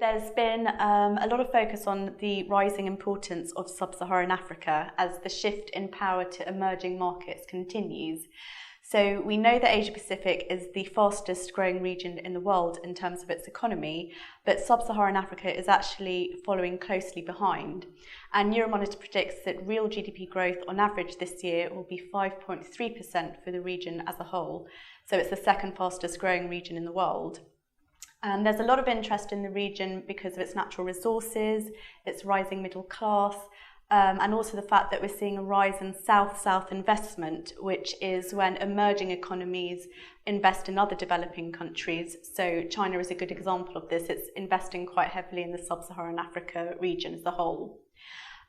There's been a lot of focus on the rising importance of Sub-Saharan Africa as the shift in power to emerging markets continues. So we know that Asia Pacific is the fastest growing region in the world in terms of its economy, but Sub-Saharan Africa is actually following closely behind. And Euromonitor predicts that real GDP growth on average this year will be 5.3% for the region as a whole. So it's the second fastest growing region in the world. There's a lot of interest in the region because of its natural resources, its rising middle class, and also the fact that we're seeing a rise in South-South investment, which is when emerging economies invest in other developing countries. So China is a good example of this. It's investing quite heavily in the Sub-Saharan Africa region as a whole.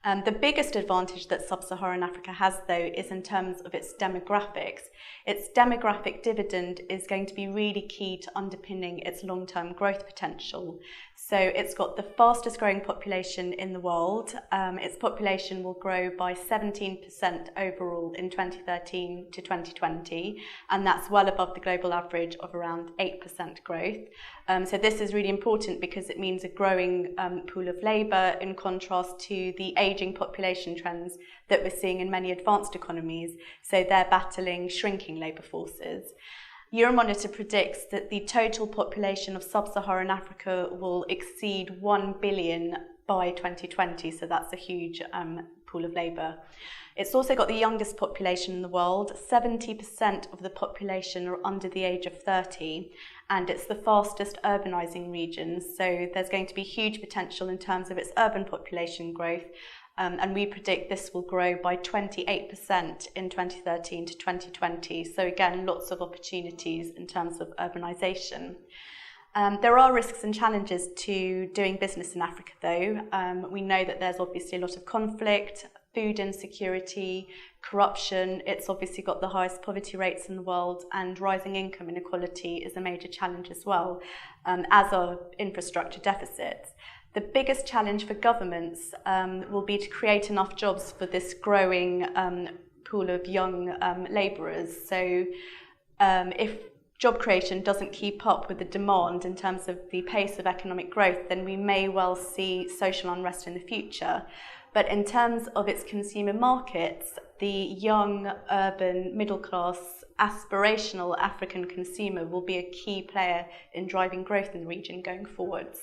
The biggest advantage that Sub-Saharan Africa has, though, is in terms of its demographics. Its demographic dividend is going to be really key to underpinning its long-term growth potential. So it's got the fastest growing population in the world. Its population will grow by 17% overall in 2013 to 2020, and that's well above the global average of around 8% growth. So this is really important because it means a growing pool of labour in contrast to the ageing population trends that we're seeing in many advanced economies. So they're battling shrinking labour forces. Euromonitor predicts that the total population of Sub-Saharan Africa will exceed 1 billion by 2020, so that's a huge pool of labour. It's also got the youngest population in the world. 70% of the population are under the age of 30, and it's the fastest urbanising region, so there's going to be huge potential in terms of its urban population growth. And we predict this will grow by 28% in 2013 to 2020. So again, lots of opportunities in terms of urbanisation. There are risks and challenges to doing business in Africa, though. We know that there's obviously a lot of conflict, food insecurity, corruption. It's obviously got the highest poverty rates in the world, and rising income inequality is a major challenge as well, as are infrastructure deficits. The biggest challenge for governments will be to create enough jobs for this growing pool of young labourers. So if job creation doesn't keep up with the demand in terms of the pace of economic growth, then we may well see social unrest in the future. But in terms of its consumer markets, the young, urban, middle-class, aspirational African consumer will be a key player in driving growth in the region going forwards.